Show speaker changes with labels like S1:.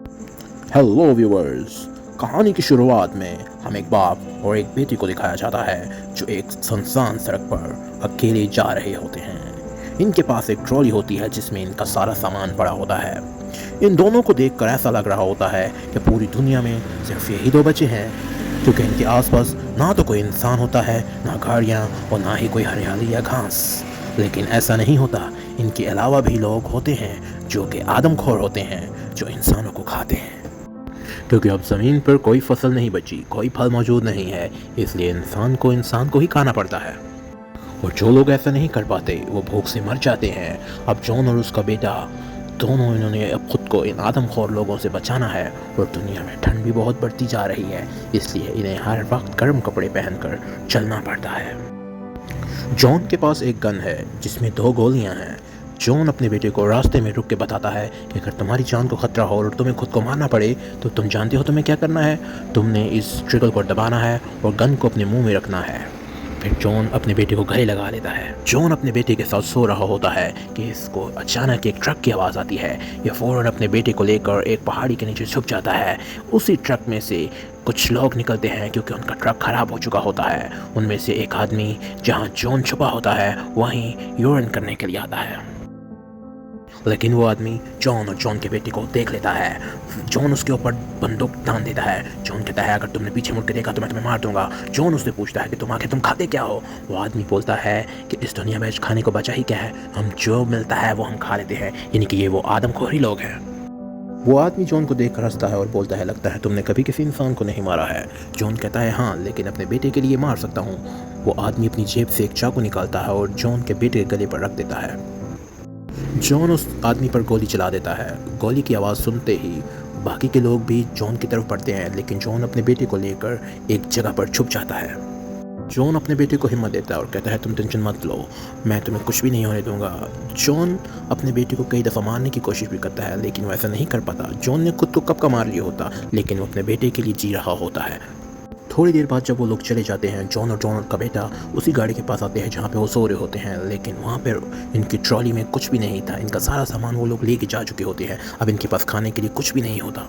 S1: Hello viewers. कहानी की शुरुआत में हम एक बाप और एक बेटी को दिखाया जाता है जो एक सुनसान सड़क पर अकेले जा रहे होते हैं। इनके पास एक ट्रॉली होती है जिसमें इनका सारा सामान पड़ा होता है। इन दोनों को देखकर ऐसा लग रहा होता है कि पूरी दुनिया में सिर्फ यही दो बचे हैं, क्योंकि इनके आसपास ना तो कोई इंसान होता है, ना गाड़ियाँ और ना ही कोई हरियाली या घास। लेकिन ऐसा नहीं होता, इनके अलावा भी लोग होते हैं जो कि आदमखोर होते हैं, जो इंसानों को खाते हैं। क्योंकि अब ज़मीन पर कोई फसल नहीं बची, कोई फल मौजूद नहीं है, इसलिए इंसान को ही खाना पड़ता है। और जो लोग ऐसा नहीं कर पाते वो भूख से मर जाते हैं। अब जॉन और उसका बेटा दोनों इन्होंने अब खुद को इन आदमखोर लोगों से बचाना है। और दुनिया में ठंड भी बहुत बढ़ती जा रही है, इसलिए इन्हें हर वक्त गर्म कपड़े पहनकर चलना पड़ता है। जॉन के पास एक गन है जिसमें 2 गोलियां हैं। जॉन अपने बेटे को रास्ते में रुक के बताता है कि अगर तुम्हारी जान को खतरा हो और तुम्हें खुद को मारना पड़े तो तुम जानते हो तुम्हें क्या करना है। तुमने इस ट्रिगर को दबाना है और गन को अपने मुंह में रखना है। फिर जॉन अपने बेटे को गले लगा लेता है। जॉन अपने बेटे के साथ सो रहा होता है कि इसको अचानक एक ट्रक की आवाज़ आती है। यह फ़ौरन अपने बेटे को लेकर एक पहाड़ी के नीचे छुप जाता है। उसी ट्रक में से कुछ लोग निकलते हैं क्योंकि उनका ट्रक खराब हो चुका होता है। उनमें से एक आदमी जहाँ जॉन छुपा होता है वहीं यूरिन करने के लिए आता है, लेकिन वो आदमी जॉन और जॉन के बेटे को देख लेता है। जॉन उसके ऊपर बंदूक तान देता है। जॉन कहता है अगर तुमने पीछे मुड़ के देखा तो मैं तुम्हें मार दूंगा। जॉन उससे पूछता है कि तुम खाते क्या हो। वो आदमी बोलता है कि इस दुनिया में खाने को बचा ही क्या है, हम जो मिलता है वो हम खा लेते हैं। यानी कि ये वो आदमखोर ही लोग हैं। वो आदमी जॉन को देखकर हंसता है और बोलता है लगता है तुमने कभी किसी इंसान को नहीं मारा है। जॉन कहता है हाँ, लेकिन अपने बेटे के लिए मार सकता हूँ। वो आदमी अपनी जेब से एक चाकू निकालता है और जॉन के बेटे के गले पर रख देता है। जॉन उस आदमी पर गोली चला देता है। गोली की आवाज़ सुनते ही बाकी के लोग भी जॉन की तरफ बढ़ते हैं, लेकिन जॉन अपने बेटे को लेकर एक जगह पर छुप जाता है। जॉन अपने बेटे को हिम्मत देता है और कहता है तुम टेंशन मत लो, मैं तुम्हें कुछ भी नहीं होने दूंगा। जॉन अपने बेटे को कई दफ़ा मारने की कोशिश भी करता है, लेकिन वो ऐसा नहीं कर पाता। जॉन ने खुद को कब का मार लिया होता, लेकिन वो अपने बेटे के लिए जी रहा होता है। थोड़ी देर बाद जब वो लोग चले जाते हैं, जॉन और जॉन का बेटा उसी गाड़ी के पास आते हैं जहाँ पे वो सो रहे होते हैं, लेकिन वहाँ पर इनकी ट्रॉली में कुछ भी नहीं था। इनका सारा सामान वो लोग लेके जा चुके होते हैं। अब इनके पास खाने के लिए कुछ भी नहीं होता।